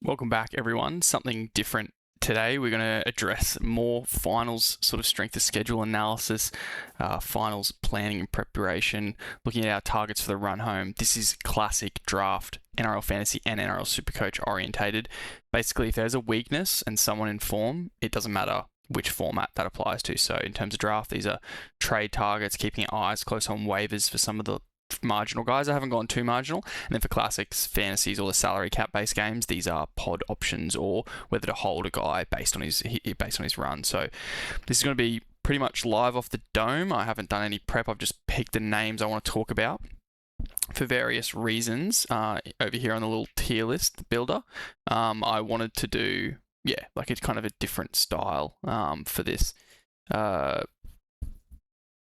Welcome back, everyone. Something different today. We're going to address more finals sort of strength of schedule analysis, finals planning and preparation, looking at our targets for the run home. This is classic draft, NRL Fantasy and NRL Supercoach orientated. Basically, if there's a weakness and someone in form, it doesn't matter which format that applies to. So in terms of draft, these are trade targets, keeping your eyes close on waivers for some of the marginal guys. I haven't gone too marginal. And then for classics, fantasies, or the salary cap based games, these are pod options or whether to hold a guy based on his run. So this is going to be pretty much live off the dome. I haven't done any prep. I've just picked the names I want to talk about for various reasons. Over here on the little tier list builder, I wanted to do like it's kind of a different style for this.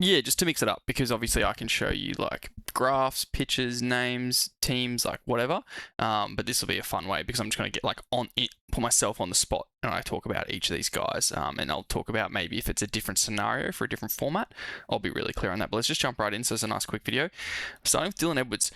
Just to mix it up, because obviously I can show you like graphs, pictures, names, teams, like whatever. But this will be a fun way because I'm just going to get like put myself on the spot and I talk about each of these guys. And I'll talk about maybe if it's a different scenario for a different format, I'll be really clear on that. But let's just jump right in. So it's a nice quick video. Starting with Dylan Edwards.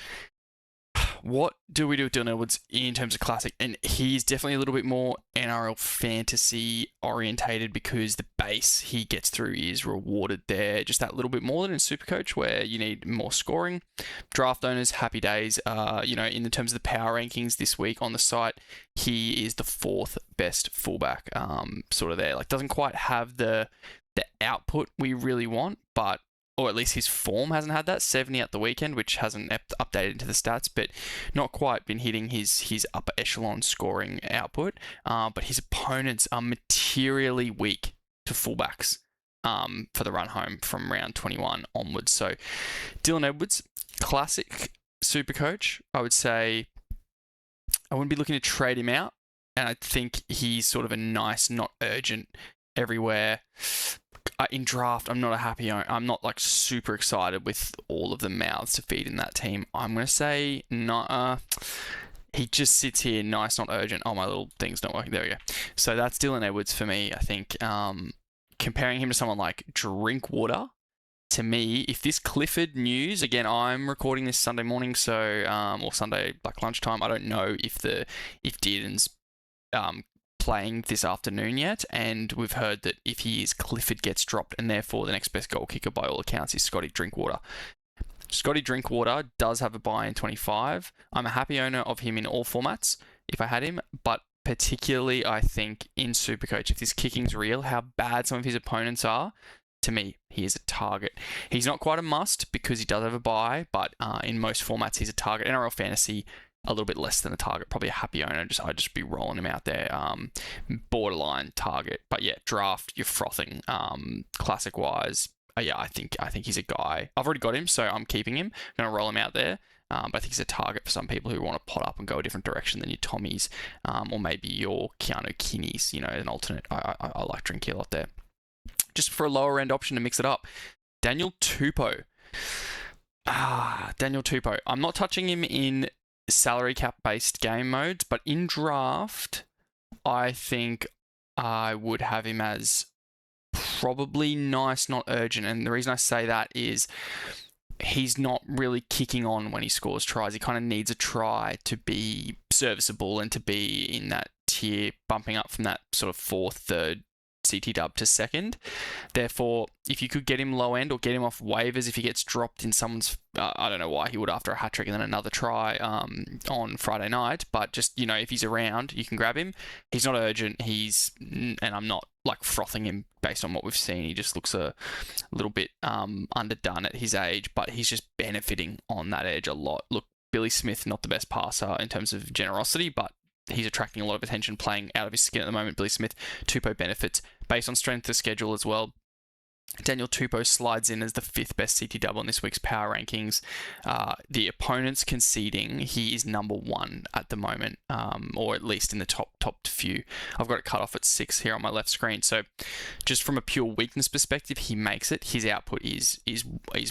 What do we do with Dylan Edwards in terms of classic? And he's definitely a little bit more NRL fantasy orientated because the base he gets through is rewarded there just that little bit more than in Supercoach, where you need more scoring. Draft owners, happy days. In terms of the power rankings this week on the site, he is the 4th best fullback. Sort of there, like doesn't quite have the output we really want, but or at least his form hasn't had that. 70 at the weekend, which hasn't updated into the stats, but not quite been hitting his upper echelon scoring output. But his opponents are materially weak to fullbacks for the run home from round 21 onwards. So Dylan Edwards, classic Supercoach. I would say I wouldn't be looking to trade him out. And I think he's sort of a nice, not urgent everywhere. In draft, I'm not a happy owner. I'm not like super excited with all of the mouths to feed in that team. I'm going to say no. He just sits here, nice, not urgent. Oh, my little thing's not working. There we go. So that's Dylan Edwards for me. I think comparing him to someone like Drinkwater, to me, if this Clifford news, again, I'm recording this Sunday morning, so or Sunday like lunchtime. I don't know if Dearden's playing this afternoon yet, and we've heard that if he is, Clifford gets dropped, and therefore the next best goal kicker by all accounts is Scotty Drinkwater. Scotty Drinkwater does have a buy in 25. I'm a happy owner of him in all formats if I had him, but particularly I think in Supercoach, if this kicking's real, how bad some of his opponents are, to me, he is a target. He's not quite a must because he does have a buy, but in most formats he's a target. NRL Fantasy, a little bit less than a target, probably a happy owner. I'd just be rolling him out there. Borderline target, but yeah, draft, you're frothing. Classic wise, I think he's a guy. I've already got him, so I'm keeping him. I'm gonna roll him out there. But I think he's a target for some people who want to pot up and go a different direction than your Tommies, or maybe your Keanu Kinneys. An alternate. I like Drinky a lot there. Just for a lower end option to mix it up, Daniel Tupou. Daniel Tupou. I'm not touching him in salary cap based game modes, but in draft I think I would have him as probably nice, not urgent. And the reason I say that is he's not really kicking on when he scores tries. He kind of needs a try to be serviceable and to be in that tier, bumping up from that sort of 4th, 3rd CT dub to 2nd. Therefore, if you could get him low end or get him off waivers if he gets dropped in someone's, I don't know why he would after a hat trick and then another try on Friday night, but just, if he's around, you can grab him. He's not urgent. And I'm not like frothing him based on what we've seen. He just looks a little bit underdone at his age, but he's just benefiting on that edge a lot. Look, Billy Smith, not the best passer in terms of generosity, but he's attracting a lot of attention, playing out of his skin at the moment. Billy Smith, Tupou benefits based on strength of schedule as well. Daniel Tupou slides in as the 5th best CT double in this week's power rankings. The opponents conceding, he is number 1 at the moment, or at least in the top few. I've got it cut off at 6 here on my left screen. So just from a pure weakness perspective, he makes it. His output is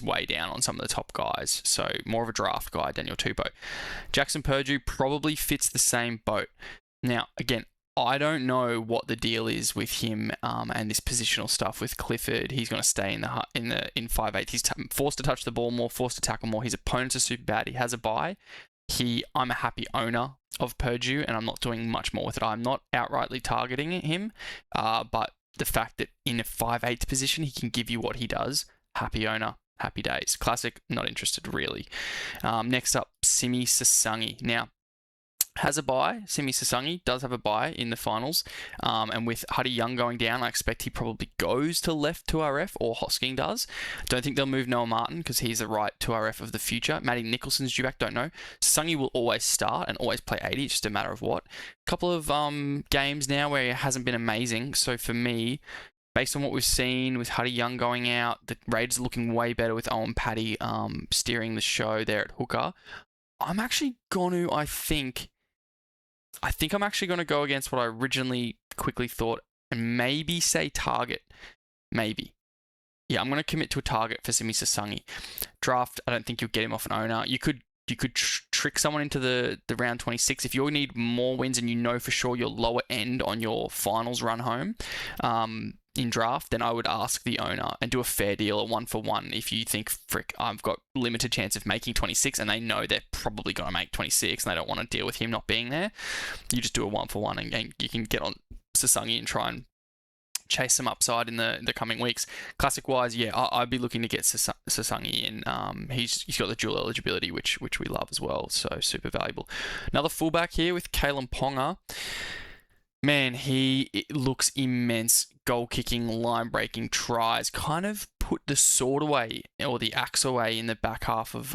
way down on some of the top guys. So more of a draft guy, Daniel Tupou. Jackson Purdue probably fits the same boat. Now, again, I don't know what the deal is with him and this positional stuff with Clifford. He's going to stay in 5'8". He's forced to touch the ball more, forced to tackle more. His opponents are super bad. He has a bye. I'm a happy owner of Purdue, and I'm not doing much more with it. I'm not outrightly targeting him, but the fact that in a 5/8 position he can give you what he does, happy owner, happy days. Classic, not interested really. Next up, Simi Sasagi. Now, has a bye. Simi Sasagi does have a bye in the finals. And with Huddy Young going down, I expect he probably goes to left 2RF, or Hosking does. Don't think they'll move Noah Martin because he's the right 2RF of the future. Matty Nicholson's due back, don't know. Sasagi will always start and always play 80, it's just a matter of what. Couple of games now where it hasn't been amazing. So for me, based on what we've seen with Huddy Young going out, the Raiders are looking way better with Owen Paddy steering the show there at hooker. I'm actually going to, I think I'm actually going to go against what I originally quickly thought and maybe say target. Maybe. Yeah, I'm going to commit to a target for Simi Sasagi. Draft, I don't think you'll get him off an owner. You could trick someone into the round 26. If you need more wins and you know for sure your lower end on your finals run home in draft, then I would ask the owner and do a fair deal, a 1-for-1. If you think, frick, I've got limited chance of making 26 and they know they're probably going to make 26 and they don't want to deal with him not being there, you just do a 1-for-1 and you can get on Sasagi and try and chase some upside in the coming weeks. Classic wise, yeah, I'd be looking to get Sasagi in. He's got the dual eligibility, which we love as well, so super valuable. Another fullback here with Kalyn Ponga. Man, it looks immense. Goal kicking, line breaking, tries. Kind of put the sword away, or the axe away in the back half of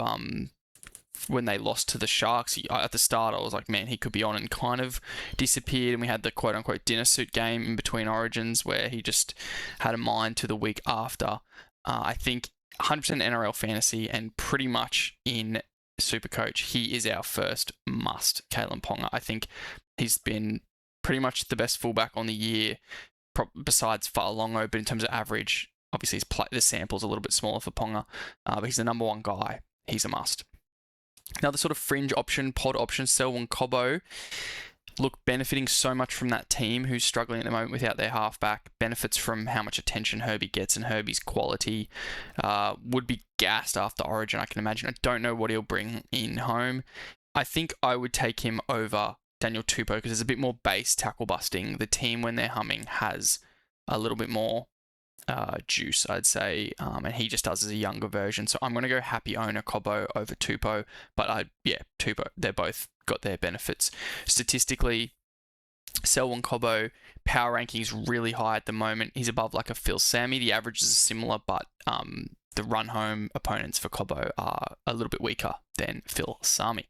when they lost to the Sharks. At the start, I was like, man, he could be on, and kind of disappeared. And we had the quote-unquote dinner suit game in between Origins where he just had a mind to the week after. I think 100% NRL fantasy and pretty much in Supercoach, he is our first must, Kalyn Ponga. I think he's been pretty much the best fullback on the year, besides Fa'alongo, but in terms of average, obviously the sample's a little bit smaller for Ponga, but he's the number one guy. He's a must. Another sort of fringe option, pod option, Selwyn Cobbo. Look, benefiting so much from that team who's struggling at the moment without their halfback, benefits from how much attention Herbie gets and Herbie's quality. Would be gassed after Origin, I can imagine. I don't know what he'll bring in home. I think I would take him over Daniel Tupou because there's a bit more base tackle busting. The team, when they're humming, has a little bit more juice, I'd say, and he just does as a younger version. So I'm going to go happy owner Cobbo over Tupou, but Tupou, they're both got their benefits. Statistically, Selwyn Cobbo, power rankings really high at the moment. He's above like a Phil Sammy. The averages are similar, but the run home opponents for Cobbo are a little bit weaker than Phil Sami.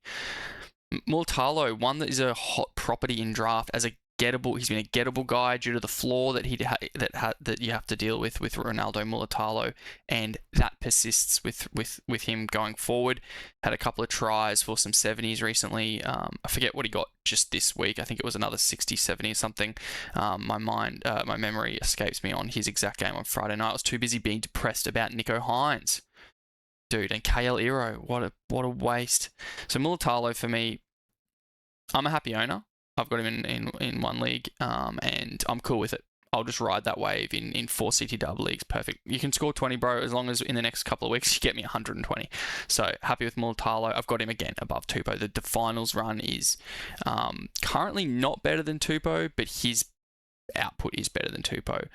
Mulatalo, one that is a hot property in draft as a gettable. He's been a gettable guy due to the flaw that that you have to deal with Ronaldo Mulatalo, and that persists with him going forward. Had a couple of tries for some 70s recently. I forget what he got just this week. I think it was another 60, 70 or something. My memory escapes me on his exact game on Friday night. I was too busy being depressed about Nico Hines. Dude, and KL Iro, what a waste. So Mulatalo for me, I'm a happy owner. I've got him in one league, and I'm cool with it. I'll just ride that wave in 4 CTW leagues. Perfect. You can score 20, bro, as long as in the next couple of weeks you get me 120. So happy with Mulatalo. I've got him again above Tupou. The finals run is currently not better than Tupou, but his output is better than Tupou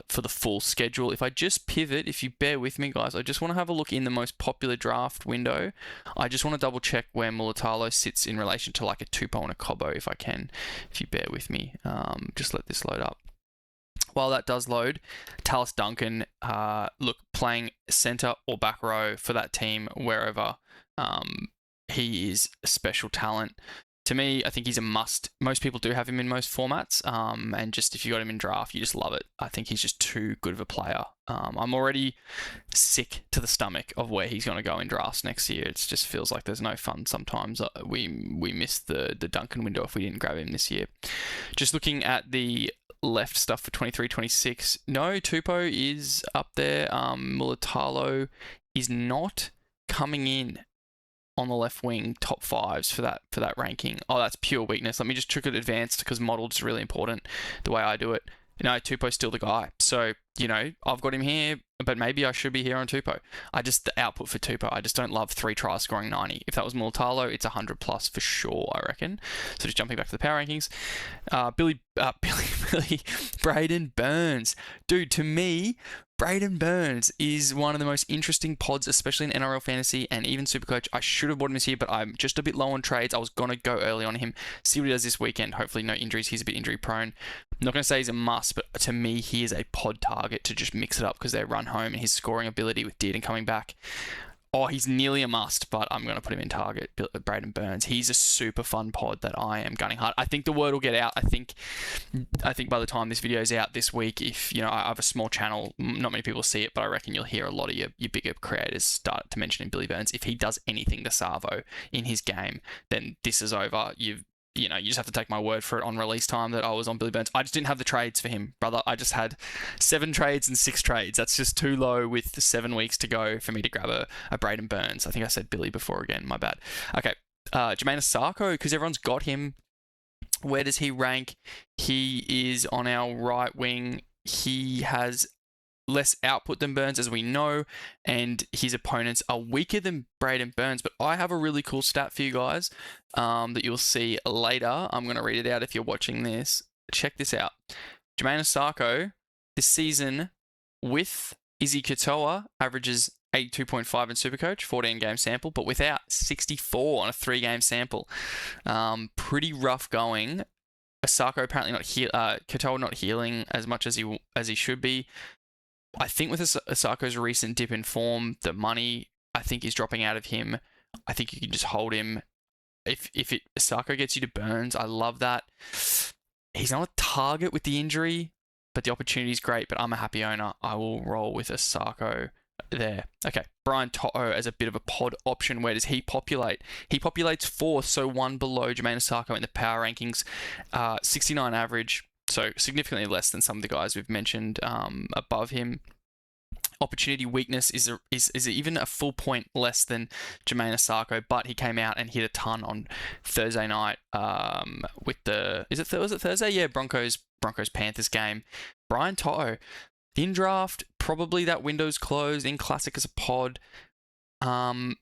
for the full schedule. If I just pivot, if you bear with me, guys, I just want to have a look in the most popular draft window. I just want to double check where Mulatalo sits in relation to like a Tupou and a Cobbo, if I can, if you bear with me. Just let this load up. While that does load, Tallis Duncan, look, playing centre or back row for that team, wherever, he is a special talent. To me, I think he's a must. Most people do have him in most formats, and just if you got him in draft, you just love it. I think he's just too good of a player. I'm already sick to the stomach of where he's going to go in drafts next year. It just feels like there's no fun sometimes. We missed the Duncan window if we didn't grab him this year. Just looking at the left stuff for 23-26. No, Tupou is up there. Mulatalo is not coming in on the left wing top fives for that ranking. Oh, that's pure weakness. Let me just trick it advanced because modeled is really important the way I do it. No, Tupou's still the guy. So, I've got him here but maybe I should be here on Tupou. The output for Tupou, I just don't love 3 tries scoring 90. If that was Mulitalo, it's 100 plus for sure, I reckon. So just jumping back to the power rankings. Billy, Braidon Burns. Dude, to me, Braidon Burns is one of the most interesting pods, especially in NRL Fantasy and even Supercoach. I should have bought him this year, but I'm just a bit low on trades. I was going to go early on him, see what he does this weekend. Hopefully no injuries. He's a bit injury prone. I'm not going to say he's a must, but to me, he is a pod target to just mix it up because they run home and his scoring ability with Dearden coming back. Oh, he's nearly a must, but I'm going to put him in target, Braidon Burns. He's a super fun pod that I am gunning hard. I think the word will get out. I think by the time this video is out this week, if, I have a small channel, not many people see it, but I reckon you'll hear a lot of your bigger creators start to mention Billy Burns. If he does anything to Savo in his game, then this is over. You just have to take my word for it on release time that I was on Billy Burns. I just didn't have the trades for him, brother. I just had 7 trades and 6 trades. That's just too low with 7 weeks to go for me to grab a Braidon Burns. I think I said Billy before again. My bad. Okay. Jamayne Isaako, because everyone's got him. Where does he rank? He is on our right wing. He has less output than Burns, as we know, and his opponents are weaker than Braidon Burns. But I have a really cool stat for you guys that you'll see later. I'm going to read it out if you're watching this. Check this out. Jamayne Isaako this season with Izzy Katoa averages 82.5 in Supercoach, 14 game sample, but without 64 on a 3-game sample. Pretty rough going. Isaako apparently Katoa not healing as much as he should be. I think with Isaako's recent dip in form, the money I think is dropping out of him. I think you can just hold him. If Isaako gets you to Burns, I love that. He's not a target with the injury, but the opportunity is great. But I'm a happy owner. I will roll with Isaako there. Okay, Brian To'o as a bit of a pod option. Where does he populate? He populates 4th, so 1 below Jamayne Isaako in the power rankings. 69 average. So significantly less than some of the guys we've mentioned above him. Opportunity weakness is even a full point less than Jamayne Isaako, but he came out and hit a ton on Thursday night with was it Thursday? Yeah, Broncos Panthers game. Brian To'o in draft, probably that window's closed. In Classic as a pod. I'm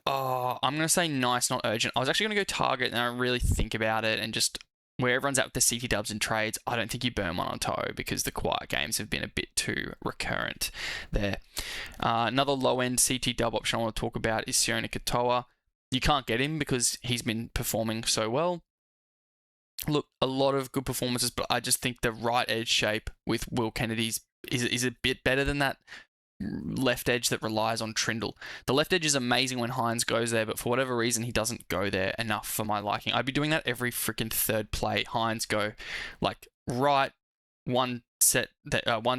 going to say nice, not urgent. I was actually going to go target, and I really think about it and just where everyone's at with the CT dubs and trades, I don't think you burn one on To'o because the quiet games have been a bit too recurrent there. Another low-end CT dub option I want to talk about is Sione Katoa. You can't get him because he's been performing so well. Look, a lot of good performances, but I just think the right edge shape with Will Kennedy's is a bit better than that left edge that relies on Trindle. The left edge is amazing when Hines goes there, but for whatever reason, he doesn't go there enough for my liking. I'd be doing that every freaking third play. Hines go like right, one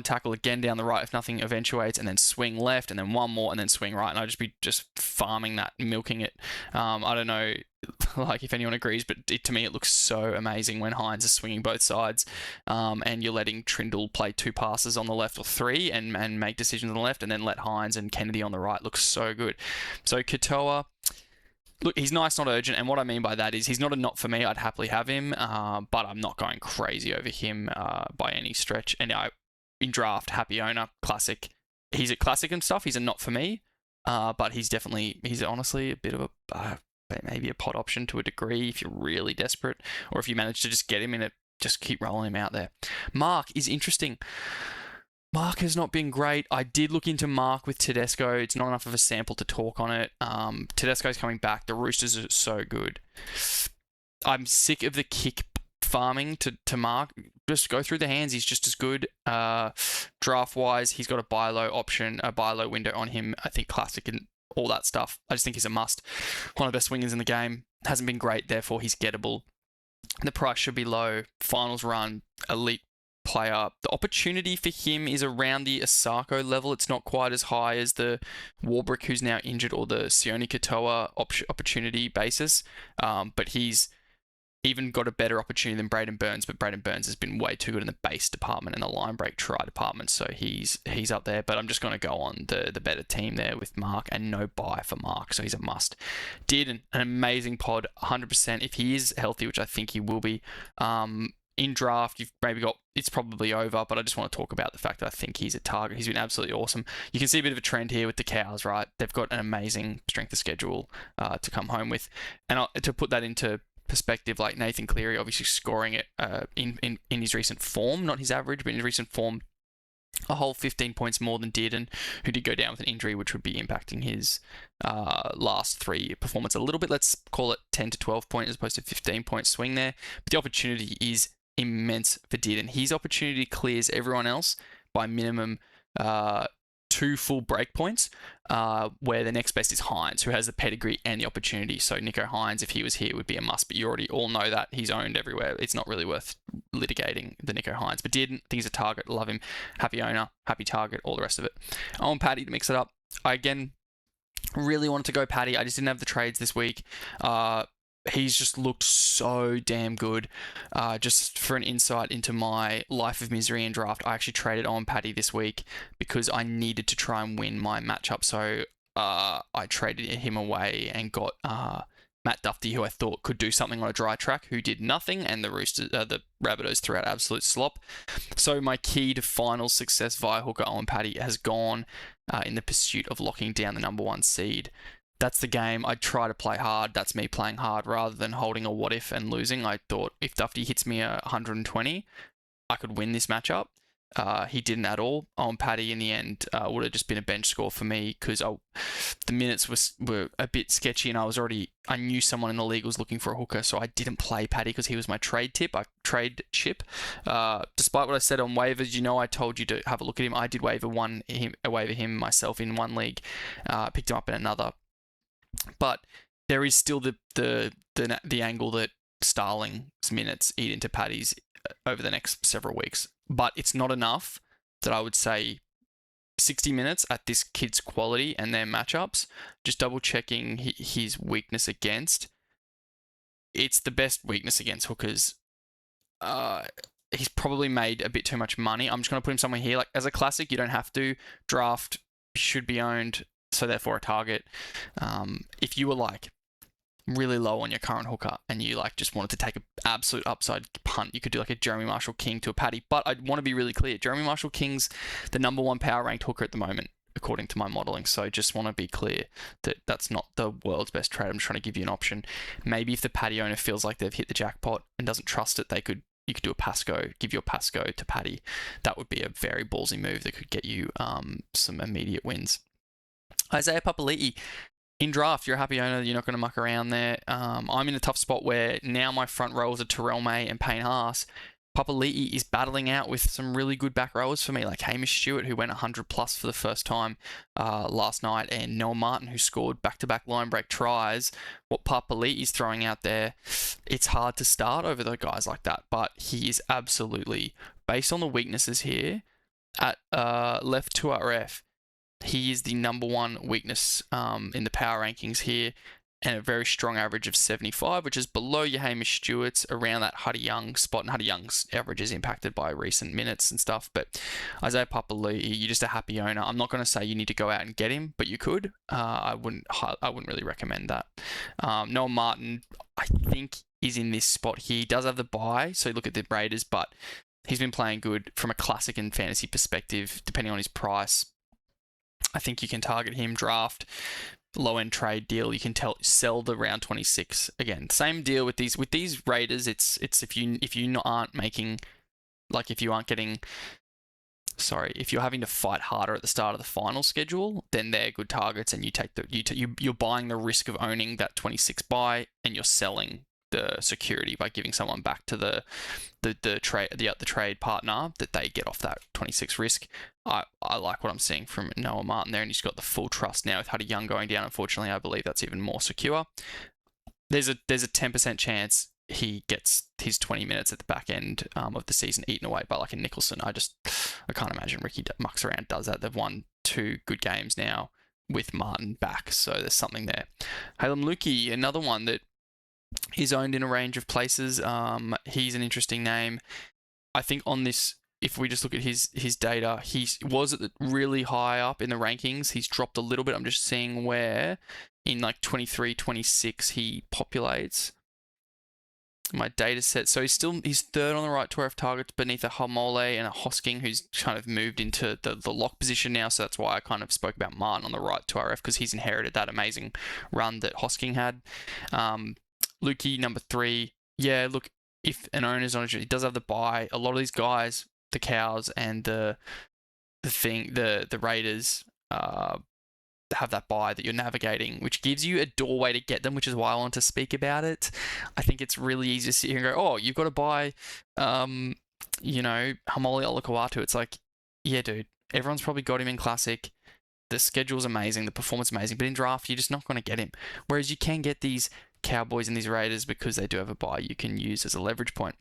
tackle again down the right if nothing eventuates, and then swing left, and then one more, and then swing right, and I'd just be farming that, milking it. I don't know, like if anyone agrees, but to me it looks so amazing when Hines is swinging both sides, and you're letting Trindle play 2 passes on the left or 3 and make decisions on the left, and then let Hines and Kennedy on the right. Looks so good. So Katoa, look, he's nice, not urgent, and what I mean by that is he's not a not for me. I'd happily have him, but I'm not going crazy over him by any stretch. And in draft, happy owner, Classic. He's a Classic and stuff. He's a not for me, but he's honestly a bit of a maybe a pot option to a degree if you're really desperate, or if you manage to just get him in it, just keep rolling him out there. Mark is interesting. Mark has not been great. I did look into Mark with Tedesco. It's not enough of a sample to talk on it. Tedesco's coming back. The Roosters are so good. I'm sick of the kick farming to Mark. Just go through the hands. He's just as good. Draft-wise, he's got a buy low option, a buy low window on him. I think Classic and all that stuff. I just think he's a must. One of the best wingers in the game. Hasn't been great, therefore he's gettable. The price should be low. Finals run, elite player. The opportunity for him is around the Isaako level. It's not quite as high as the Warbrick, who's now injured, or the Sione Katoa opportunity basis. But he's even got a better opportunity than Braidon Burns, but Braidon Burns has been way too good in the base department and the line break try department, so he's up there. But I'm just going to go on the better team there with Mark, and no buy for Mark, so he's a must. Did an amazing pod, 100%. If he is healthy, which I think he will be, in draft, you've maybe got, it's probably over, but I just want to talk about the fact that I think he's a target. He's been absolutely awesome. You can see a bit of a trend here with the Cows, right? They've got an amazing strength of schedule to come home with. And to put that into perspective, like Nathan Cleary obviously scoring it in his recent form, not his average, but in his recent form, a whole 15 points more than Dearden, who did go down with an injury, which would be impacting his last 3 performance a little bit. Let's call it 10 to 12 point as opposed to 15 point swing there. But the opportunity is immense for Dearden. His opportunity clears everyone else by minimum 2 full break points, where the next best is Hines, who has the pedigree and the opportunity. So Nicho Hines, if he was here, would be a must, but you already all know that. He's owned everywhere. It's not really worth litigating the Nicho Hines. But Dearden, I think he's a target. Love him. Happy owner, happy target, all the rest of it. I want Paddy to mix it up. I, again, really wanted to go Paddy. I just didn't have the trades this week. He's just looked so damn good. Just for an insight into my life of misery and draft, I actually traded on Paddy this week because I needed to try and win my matchup. So I traded him away and got Matt Duffy, who I thought could do something on a dry track, who did nothing, and the Rabbitohs threw out absolute slop. So my key to final success via hooker on Paddy has gone in the pursuit of locking down the number 1 seed. That's the game. I try to play hard. That's me playing hard rather than holding a what if and losing. I thought if Duffy hits me 120, I could win this matchup. He didn't at all. On Paddy in the end would have just been a bench score for me because the minutes were a bit sketchy, and I knew someone in the league was looking for a hooker, so I didn't play Paddy because he was my trade chip. Despite what I said on waivers, I told you to have a look at him. I did waiver him myself in one league, picked him up in another. But there is still the angle that Starling's minutes eat into Paddy's over the next several weeks. But it's not enough that I would say 60 minutes at this kid's quality and their matchups. Just double checking his weakness against. It's the best weakness against hookers. He's probably made a bit too much money. I'm just going to put him somewhere here. Like as a classic, you don't have to. Draft should be owned, so therefore a target. If you were like really low on your current hooker and you like just wanted to take an absolute upside punt, you could do like a Jeremy Marshall King to a Paddy. But I want to be really clear, Jeremy Marshall King's the number 1 power ranked hooker at the moment, according to my modeling. So just want to be clear that that's not the world's best trade. I'm just trying to give you an option. Maybe if the Paddy owner feels like they've hit the jackpot and doesn't trust it, you could do a Pasco, give your Pasco to Paddy. That would be a very ballsy move that could get you some immediate wins. Isaiah Papali'i, in draft, you're a happy owner. You're not going to muck around there. I'm in a tough spot where now my front rows are Terrell May and Payne Haas. Papali'i is battling out with some really good back rowers for me, like Hamish Stewart, who went 100 plus for the first time last night, and Noah Martin, who scored back-to-back line break tries. What Papali'i's throwing out there, it's hard to start over the guys like that, but he is absolutely, based on the weaknesses here, at left 2RF, he is the number 1 weakness in the power rankings here, and a very strong average of 75, which is below your Hamish Stewart's, around that Huddy Young spot. And Huddy Young's average is impacted by recent minutes and stuff. But Isaiah Papali'i, you're just a happy owner. I'm not going to say you need to go out and get him, but you could. I wouldn't really recommend that. Noah Martin, I think, is in this spot here. He does have the bye, so look at the Raiders, but he's been playing good from a classic and fantasy perspective, depending on his price. I think you can target him, draft, low-end trade deal. You can sell the round 26 again. Same deal with these Raiders. It's if you aren't making, like if you you're having to fight harder at the start of the final schedule, then they're good targets, and you're buying the risk of owning that 26 buy, and you're selling the security by giving someone back to the trade partner that they get off that 26 risk. I like what I'm seeing from Noah Martin there, and he's got the full trust now with Huddy Young going down. Unfortunately, I believe that's even more secure. There's a 10% chance he gets his 20 minutes at the back end of the season eaten away by like a Nicholson. I can't imagine Ricky mucks around, does that. They've won 2 good games now with Martin back, so there's something there. Halem Lukey, another one that is owned in a range of places. He's an interesting name. I think on this, if we just look at his data, he was at really high up in the rankings. He's dropped a little bit. I'm just seeing where in like 23, 26 he populates. my data set. So he's third on the right to RF targets beneath a Hamole and a Hosking, who's kind of moved into the lock position now. So that's why I kind of spoke about Martin on the right to RF, because he's inherited that amazing run that Hosking had. Lukey, number 3. Yeah, look, if an owner's on it, he does have the buy. A lot of these guys, the Cows and the Raiders, have that buy that you're navigating, which gives you a doorway to get them, which is why I want to speak about it. I think it's really easy to sit here and go, oh, you've got to buy, Hamole Olakawatu. It's like, yeah, dude, everyone's probably got him in Classic. The schedule's amazing, the performance amazing, but in draft, you're just not going to get him. Whereas you can get these Cowboys and these Raiders because they do have a buy you can use as a leverage point.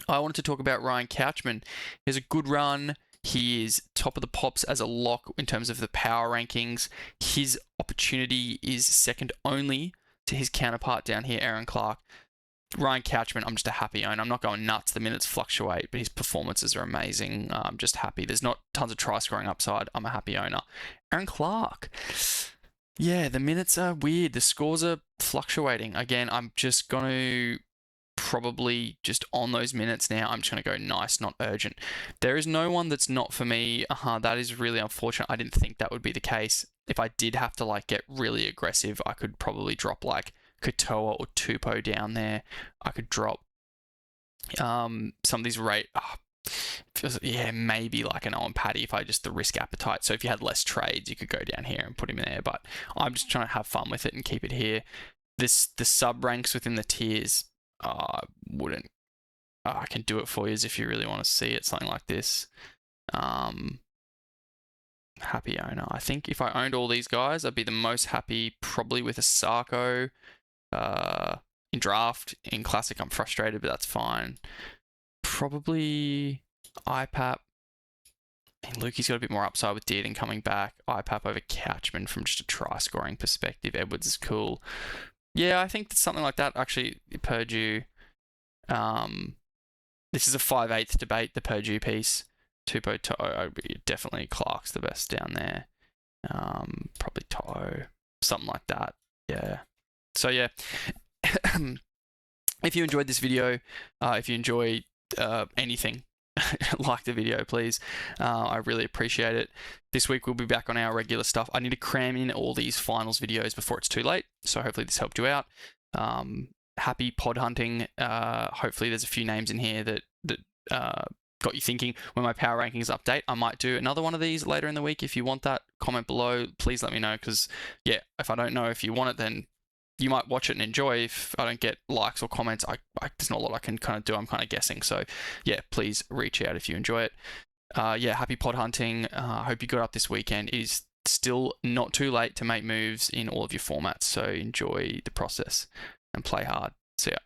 I wanted to talk about Ryan Couchman. He has a good run. He is top of the pops as a lock in terms of the power rankings. His opportunity is second only to his counterpart down here, Erin Clark. Ryan Couchman, I'm just a happy owner. I'm not going nuts. The minutes fluctuate, but his performances are amazing. I'm just happy. There's not tons of try scoring upside. I'm a happy owner. Erin Clark. Yeah, the minutes are weird. The scores are fluctuating. Again, I'm just going to probably just on those minutes now. I'm just going to go nice, not urgent. There is no one that's not for me. That is really unfortunate. I didn't think that would be the case. If I did have to like get really aggressive, I could probably drop like Katoa or Tupou down there. I could drop some of these maybe like an Owen Paddy if I just the risk appetite. So if you had less trades, you could go down here and put him in there. But I'm just trying to have fun with it and keep it here. The sub ranks within the tiers, I can do it for you if you really want to see it. Something like this. Happy owner. I think if I owned all these guys, I'd be the most happy probably with Isaako. In draft, in Classic, I'm frustrated, but that's fine. Probably IPAP. Lukey's got a bit more upside with Dearden coming back. IPAP over Couchman from just a try scoring perspective. Edwards is cool. Yeah, I think something like that. Actually, Purdue. This is a 5/8 debate, the Purdue piece. Tupou, To'o, definitely Clark's the best down there. Probably To'o, something like that. Yeah. So yeah, if you enjoyed this video, if you enjoy anything, like the video, please. I really appreciate it. This week we'll be back on our regular stuff. I need to cram in all these finals videos before it's too late, so hopefully this helped you out. Happy pod hunting. Hopefully there's a few names in here that got you thinking. When my power rankings update, I might do another one of these later in the week. If you want that, comment below. Please let me know, because yeah, if I don't know if you want it, then you might watch it and enjoy. If I don't get likes or comments, there's not a lot I can kind of do. I'm kind of guessing. So yeah, please reach out if you enjoy it. Yeah, happy pod hunting. I hope you got up this weekend. It is still not too late to make moves in all of your formats. So enjoy the process and play hard. See ya.